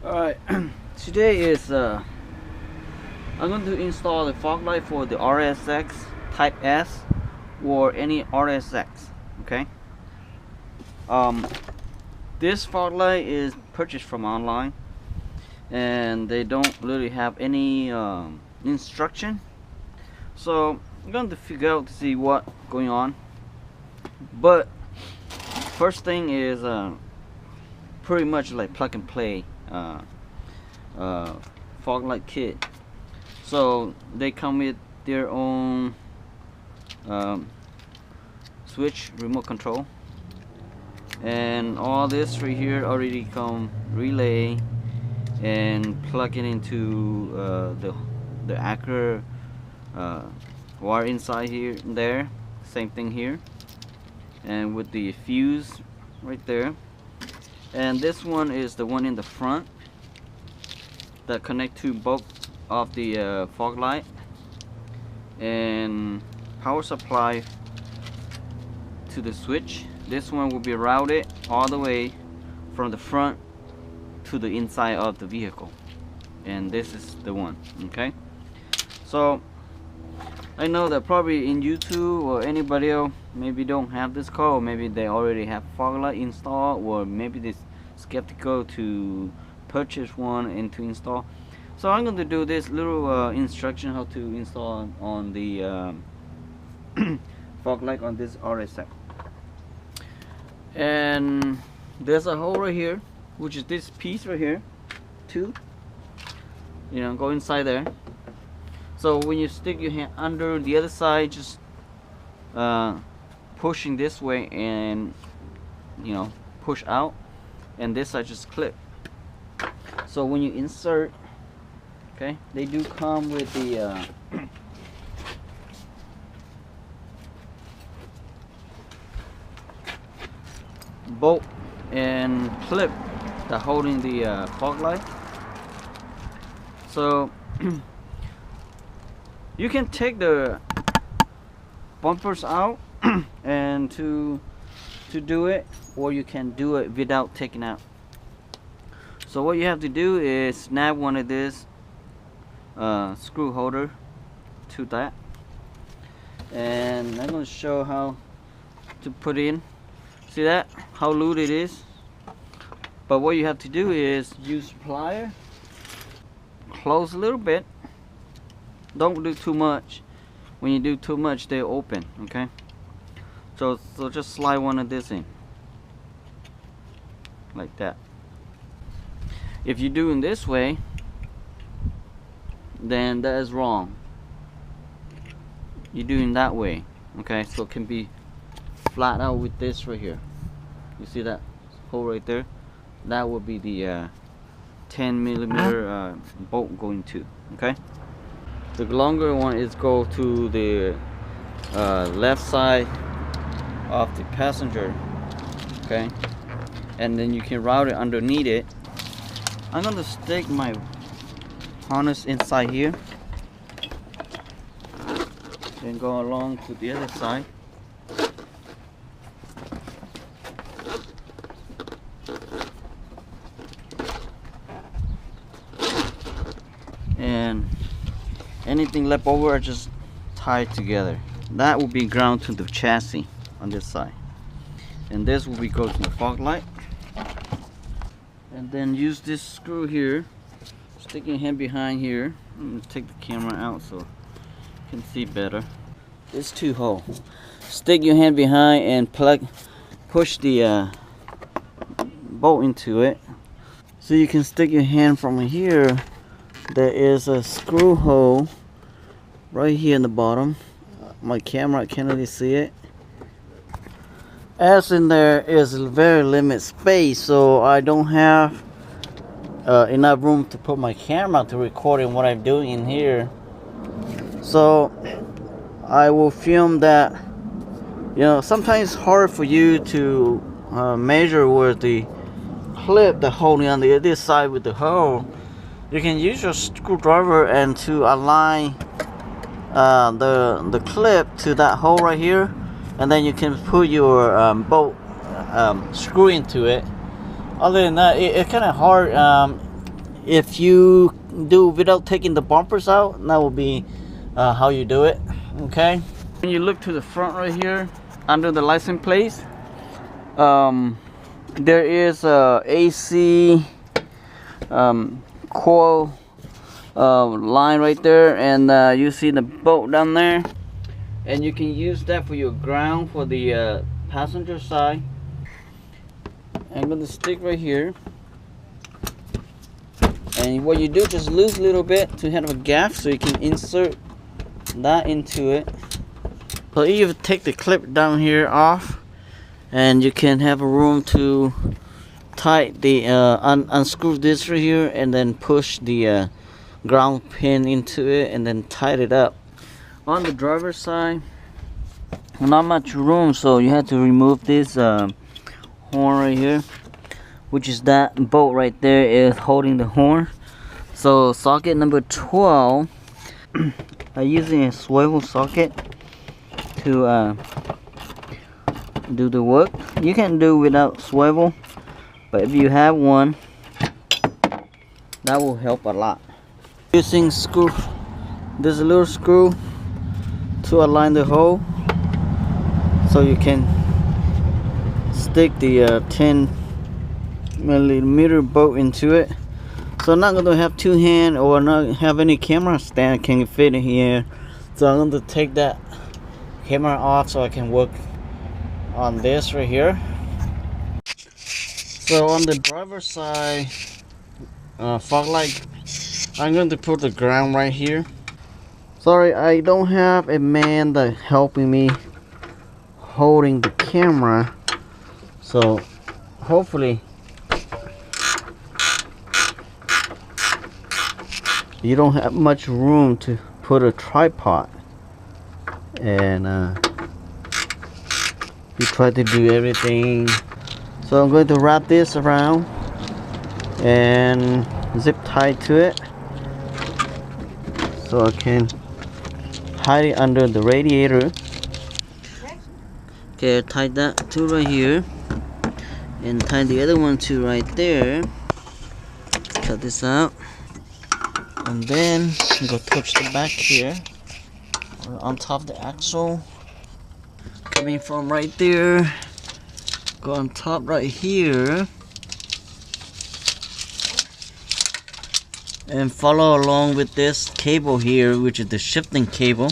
Alright, today is I'm going to install the fog light for the RSX Type S or any RSX. Okay. This fog light is purchased from online, and they don't really have any instruction. So I'm going to figure out to see what going on. But first thing is pretty much like plug and play fog light kit. So they come with their own switch, remote control, and all this right here already come relay and plug it into the Acura wire inside here and there. Same thing here, and with the fuse right there. And this one is the one in the front that connect to both of the fog light, and power supply to the switch. This one will be routed all the way from the front to the inside of the vehicle, and this is the one. Okay, so I know that probably in YouTube or anybody else maybe don't have this car, or maybe they already have fog light installed, or maybe they're skeptical to purchase one and to install. So I'm going to do this little instruction how to install on the fog light on this RSX. And there's a hole right here, which is this piece right here, two, go inside there. So when you stick your hand under the other side, just pushing this way and push out, and this side just clip. So when you insert, okay, they do come with the bolt and clip that holding the fog light. So you can take the bumpers out and to do it, or you can do it without taking out. So what you have to do is snap one of this screw holder to that, and I'm going to show how to put in. See that how loose it is? But what you have to do is use plier, close a little bit, don't do too much. When you do too much, they open. Okay, so just slide one of this in like that. If you're doing this way, then that is wrong. You're doing that way. Okay, so it can be flat out with this right here. You see that hole right there? That will be the 10mm bolt going to. Okay, the longer one is go to the left side of the passenger. Okay, and then you can route it underneath it. I'm going to stick my harness inside here, then go along to the other side. And anything left over, I just tie it together. That will be ground to the chassis on this side, and this will be go to the fog light. And then use this screw here, stick your hand behind here. I'm going to take the camera out so you can see better. This two hole, stick your hand behind and push the bolt into it. So you can stick your hand from here. There is a screw hole right here in the bottom. My camera can't really see it. As in there is a very limited space, so I don't have enough room to put my camera to recording what I'm doing in here. So I will film that. Sometimes it's hard for you to measure where the clip that holding on the other side with the hole. You can use your screwdriver and to align the clip to that hole right here, and then you can put your bolt screw into it. Other than that, it's kind of hard if you do without taking the bumpers out, that will be how you do it. Okay, when you look to the front right here under the license plate, there is a AC coil line right there, and you see the bolt down there, and you can use that for your ground for the passenger side. I'm going to stick right here, and what you do, just loose a little bit to have a gap so you can insert that into it. so you take the clip down here off, and you can have a room to tight the unscrew this right here, and then push the ground pin into it, and then tight it up. On the driver's side, not much room, so you have to remove this horn right here, which is that bolt right there is holding the horn. So socket number 12, I'm using a swivel socket to do the work. You can do without swivel, but if you have one, that will help a lot. Using screw, this little screw to align the hole, so you can stick the 10mm bolt into it. So I'm not going to have two hands or not have any camera stand can fit in here. So I'm going to take that camera off so I can work on this right here. So on the driver's side fog light, I'm going to put the ground right here. Sorry, I don't have a man that helping me holding the camera, so hopefully you don't have much room to put a tripod, and you try to do everything. So I'm going to wrap this around and zip tie to it so I can hide it under the radiator. Okay, tie that to right here, and tie the other one to right there. Cut this out, and then go touch the back here on top of the axle, coming from right there, go on top right here, and follow along with this cable here, which is the shifting cable.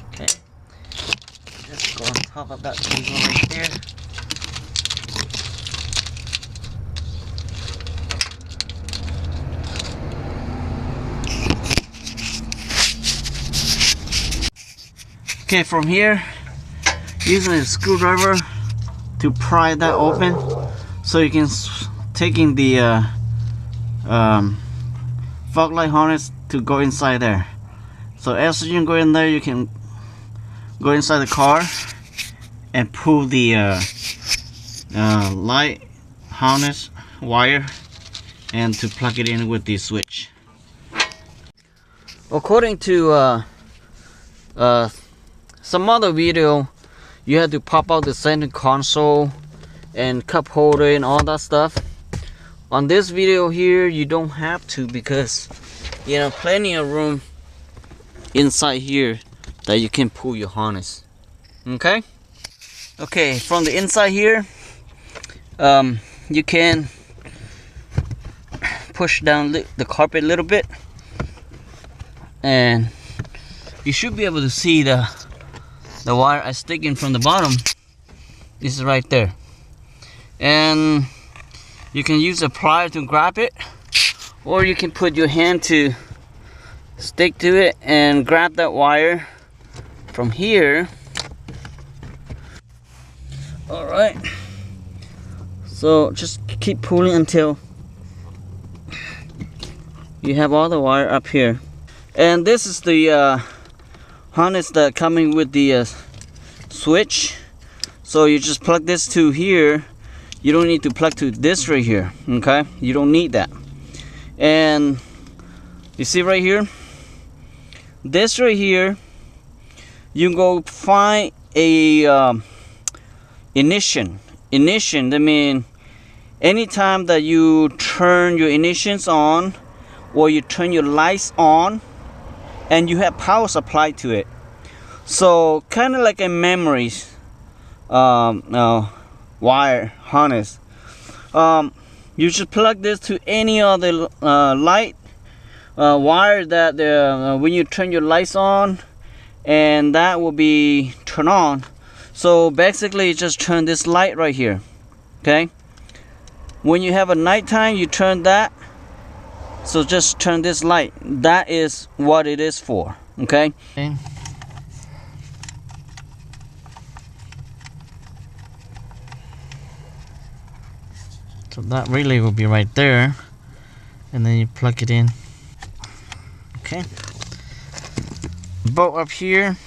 Okay, just go on top of that cable right there. Okay, from here, using a screwdriver to pry that open, so you can taking the fog light harness to go inside there. So as you go in there, you can go inside the car and pull the light harness wire, and to plug it in with the switch. According to some other video, you have to pop out the center console and cup holder and all that stuff. On this video here, you don't have to, because you know plenty of room inside here that you can pull your harness. Okay, from the inside here, you can push down the carpet a little bit, and you should be able to see the wire I stick in from the bottom. This is right there, and you can use a plier to grab it, or you can put your hand to stick to it and grab that wire from here. Alright, so just keep pulling until you have all the wire up here. And this is the harness that coming with the switch. So you just plug this to here. You don't need to plug to this right here. Okay, you don't need that. And you see right here, this right here, you can go find a ignition. Ignition, that means anytime that you turn your ignitions on or you turn your lights on and you have power supply to it. So kind of like a memories wire harness. You should plug this to any other light wire that when you turn your lights on, and that will be turned on. So basically just turn this light right here. Okay, when you have a nighttime, you turn that. So just turn this light. That is what it is for. Okay. So that relay will be right there, and then you plug it in. Okay. Bolt up here,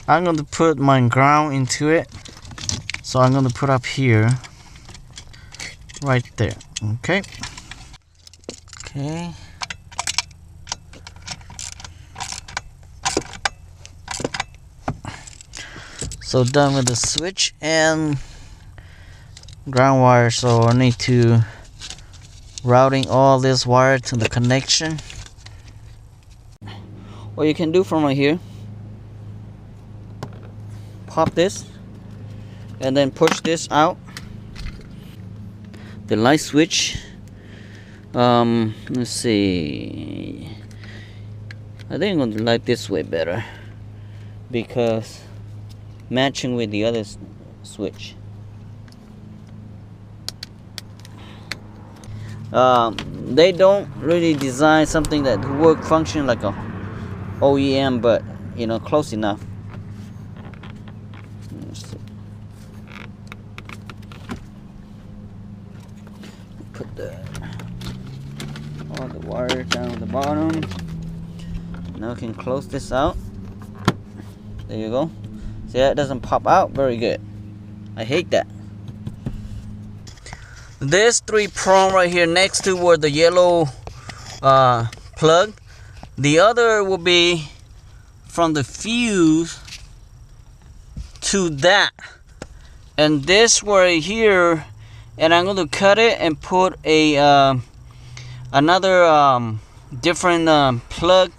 I'm going to put my ground into it. So I'm going to put up here, right there. Okay. Okay. So done with the switch and ground wire. So I need to routing all this wire to the connection. What you can do from right here, pop this and then push this out. The light switch, let's see, I think I'm going to light this way better because matching with the other switch. They don't really design something that work function like a OEM, but you know, close enough. Put all the wire down at the bottom. Now we can close this out. There you go. See, that doesn't pop out. Very good. I hate that. This 3-prong right here next to where the yellow plug, the other will be from the fuse to that, and this right here, and I'm going to cut it and put a another different plug,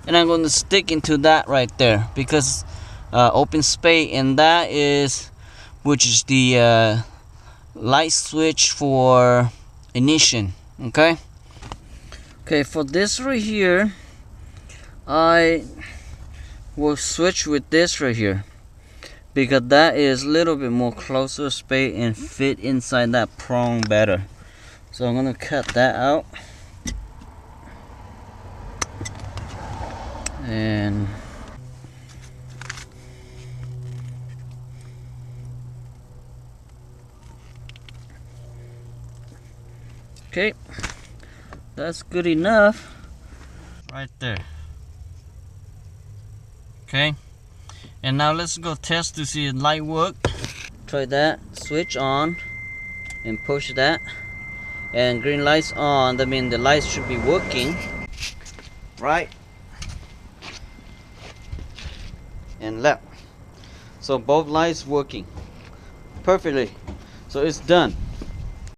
and I'm going to stick into that right there because open space, and that is which is the light switch for ignition. Okay, for this right here, I will switch with this right here because that is a little bit more closer space and fit inside that prong better. So I'm gonna cut that out and okay, that's good enough right there. Okay, and now let's go test to see if light work. Try that, switch on and push that, and green lights on. That means the lights should be working, right? And left. So both lights working perfectly. So it's done.